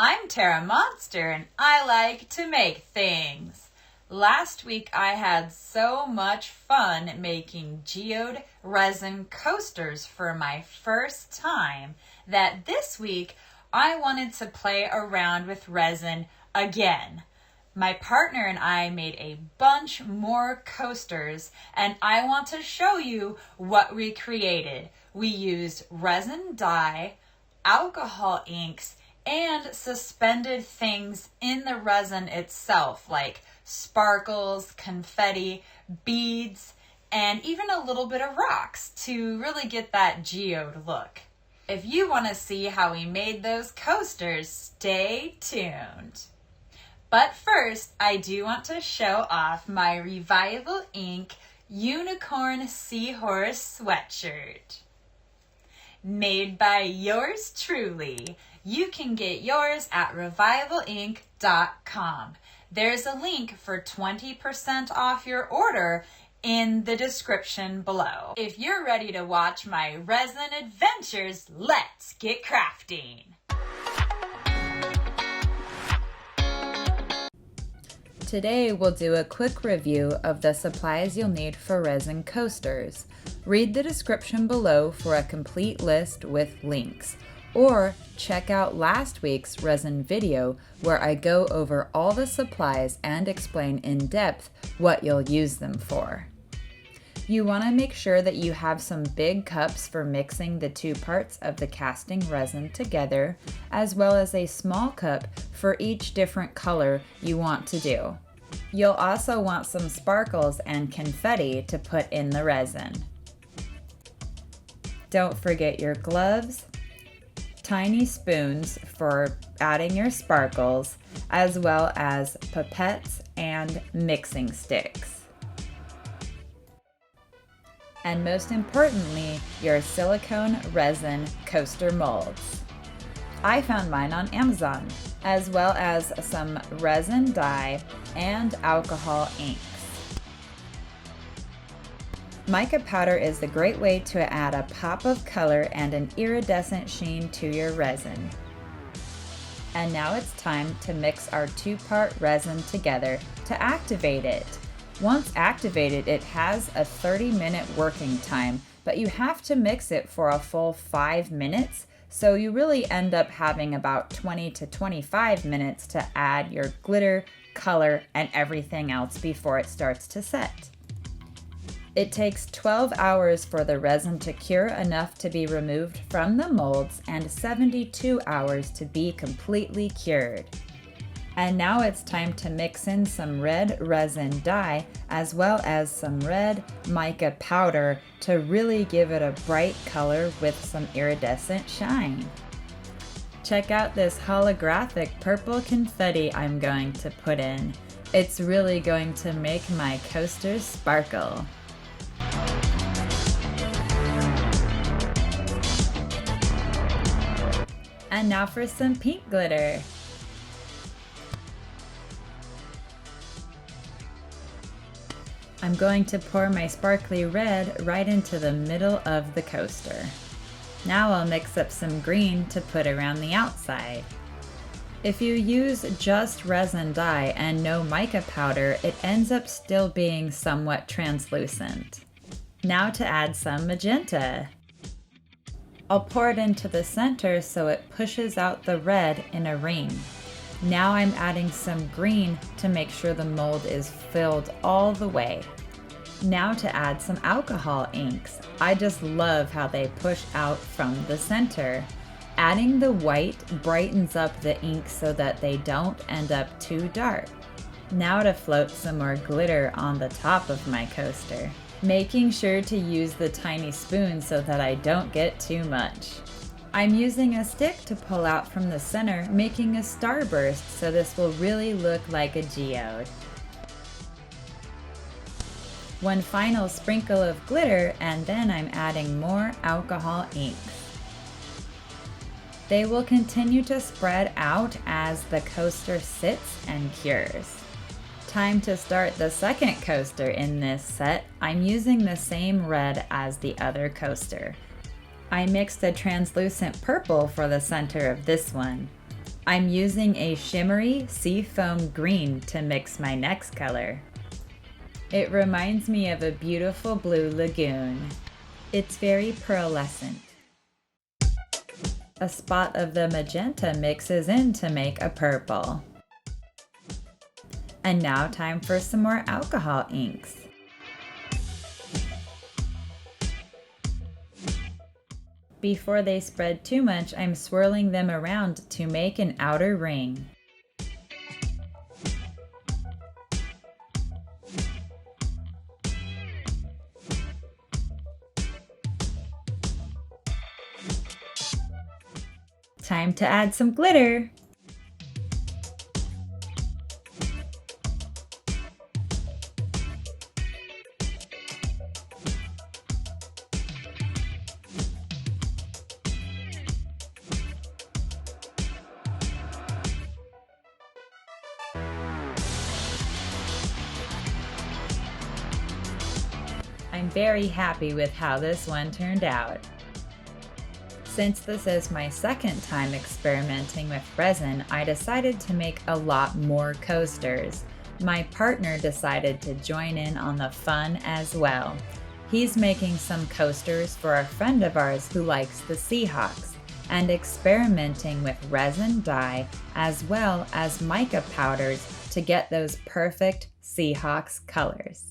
I'm Tara Monster and I like to make things. Last week I had so much fun making geode resin coasters for my first time that this week I wanted to play around with resin again. My partner and I made a bunch more coasters and I want to show you what we created. We used resin dye, alcohol inks, and suspended things in the resin itself, like sparkles, confetti, beads, and even a little bit of rocks to really get that geode look. If you want to see how we made those coasters, stay tuned. But first, I do want to show off my Revival Ink Unicorn Seahorse sweatshirt. Made by yours truly. You can get yours at revivalink.com. There's a link for 20% off your order in the description below. If you're ready to watch my resin adventures, let's get crafting. Today we'll do a quick review of the supplies you'll need for resin coasters. Read the description below for a complete list with links, or check out last week's resin video where I go over all the supplies and explain in depth what you'll use them for. You want to make sure that you have some big cups for mixing the two parts of the casting resin together, as well as a small cup for each different color you want to do. You'll also want some sparkles and confetti to put in the resin. Don't forget your gloves, tiny spoons for adding your sparkles, as well as pipettes and mixing sticks. And most importantly, your silicone resin coaster molds. I found mine on Amazon, as well as some resin dye and alcohol inks. Mica powder is a great way to add a pop of color and an iridescent sheen to your resin. And now it's time to mix our two-part resin together to activate it. Once activated, it has a 30-minute working time, but you have to mix it for a full 5 minutes, so you really end up having about 20 to 25 minutes to add your glitter, color, and everything else before it starts to set. It takes 12 hours for the resin to cure enough to be removed from the molds and 72 hours to be completely cured. And now it's time to mix in some red resin dye as well as some red mica powder to really give it a bright color with some iridescent shine. Check out this holographic purple confetti I'm going to put in. It's really going to make my coasters sparkle. And now for some pink glitter. I'm going to pour my sparkly red right into the middle of the coaster. Now I'll mix up some green to put around the outside. If you use just resin dye and no mica powder, it ends up still being somewhat translucent. Now to add some magenta. I'll pour it into the center so it pushes out the red in a ring. Now I'm adding some green to make sure the mold is filled all the way. Now to add some alcohol inks. I just love how they push out from the center. Adding the white brightens up the ink so that they don't end up too dark. Now to float some more glitter on the top of my coaster. Making sure to use the tiny spoon so that I don't get too much. I'm using a stick to pull out from the center, making a starburst so this will really look like a geode. One final sprinkle of glitter and then I'm adding more alcohol inks. They will continue to spread out as the coaster sits and cures. Time to start the second coaster in this set. I'm using the same red as the other coaster. I mixed a translucent purple for the center of this one. I'm using a shimmery seafoam green to mix my next color. It reminds me of a beautiful blue lagoon. It's very pearlescent. A spot of the magenta mixes in to make a purple. And now time for some more alcohol inks. Before they spread too much, I'm swirling them around to make an outer ring. Time to add some glitter. I'm very happy with how this one turned out. Since this is my second time experimenting with resin, I decided to make a lot more coasters. My partner decided to join in on the fun as well. He's making some coasters for a friend of ours who likes the Seahawks, and experimenting with resin dye as well as mica powders to get those perfect Seahawks colors.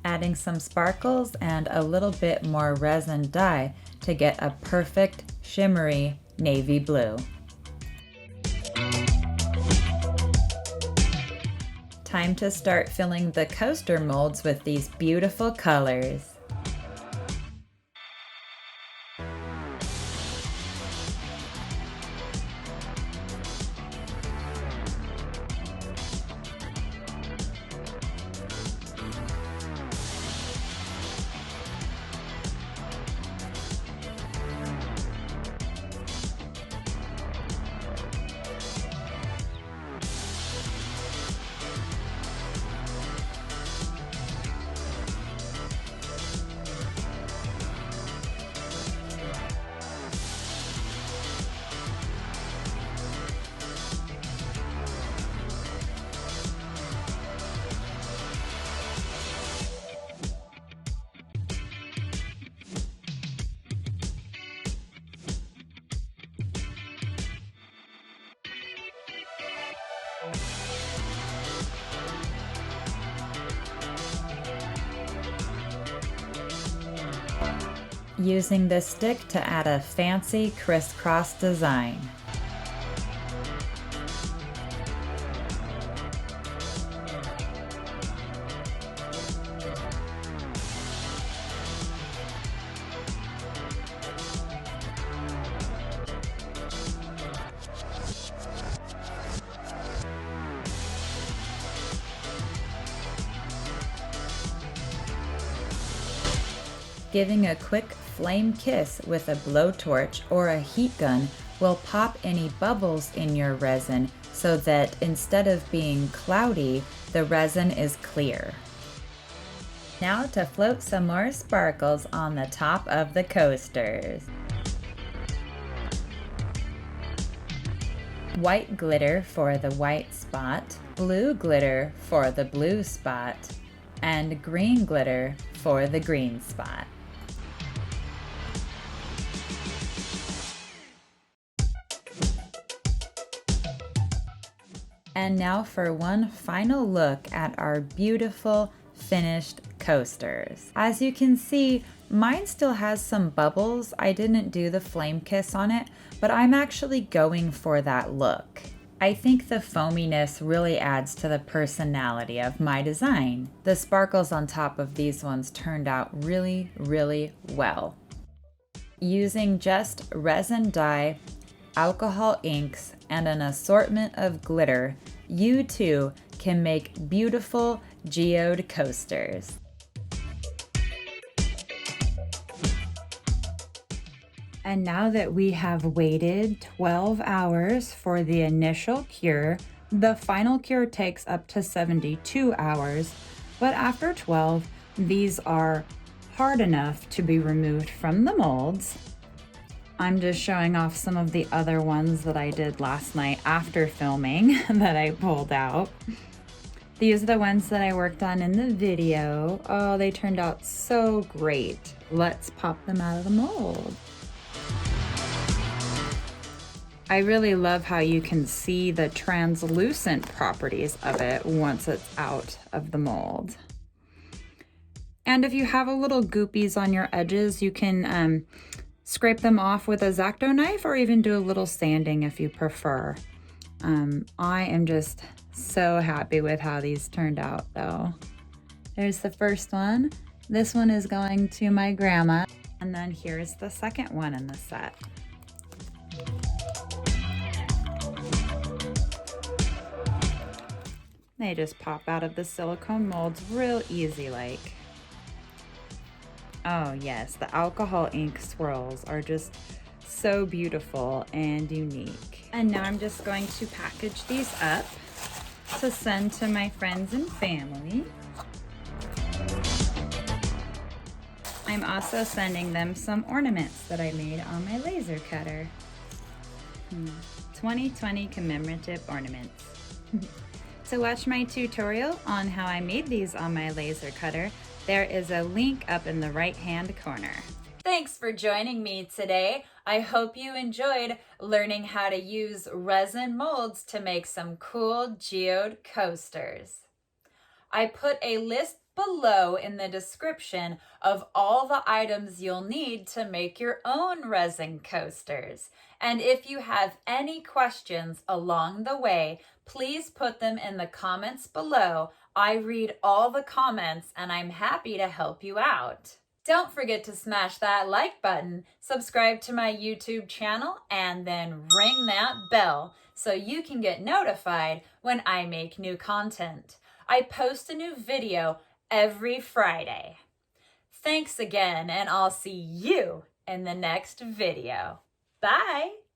Adding some sparkles and a little bit more resin dye to get a perfect shimmery navy blue. Time to start filling the coaster molds with these beautiful colors. Using this stick to add a fancy crisscross design. Giving a quick flame kiss with a blowtorch or a heat gun will pop any bubbles in your resin so that instead of being cloudy, the resin is clear. Now to float some more sparkles on the top of the coasters. White glitter for the white spot, blue glitter for the blue spot, and green glitter for the green spot. And now for one final look at our beautiful finished coasters. As you can see, mine still has some bubbles. I didn't do the flame kiss on it, but I'm actually going for that look. I think the foaminess really adds to the personality of my design. The sparkles on top of these ones turned out really, really well. Using just resin dye, alcohol inks, and an assortment of glitter, you too can make beautiful geode coasters. And now that we have waited 12 hours for the initial cure, the final cure takes up to 72 hours, but after 12, these are hard enough to be removed from the molds. I'm just showing off some of the other ones that I did last night after filming that I pulled out. These are the ones that I worked on in the video. Oh, they turned out so great. Let's pop them out of the mold. I really love how you can see the translucent properties of it once it's out of the mold. And if you have a little goopies on your edges, you can scrape them off with a X-Acto knife or even do a little sanding if you prefer. I am just so happy with how these turned out though. There's the first one. This one is going to my grandma. And then here's the second one in the set. They just pop out of the silicone molds real easy like. Oh yes, the alcohol ink swirls are just so beautiful and unique. And now I'm just going to package these up to send to my friends and family. I'm also sending them some ornaments that I made on my laser cutter. 2020 commemorative ornaments. To watch my tutorial on how I made these on my laser cutter, there is a link up in the right-hand corner. Thanks for joining me today. I hope you enjoyed learning how to use resin molds to make some cool geode coasters. I put a list below in the description of all the items you'll need to make your own resin coasters. And if you have any questions along the way, please put them in the comments below. I read all the comments and I'm happy to help you out. Don't forget to smash that like button, subscribe to my YouTube channel, and then ring that bell so you can get notified when I make new content. I post a new video every Friday. Thanks again, and I'll see you in the next video. Bye!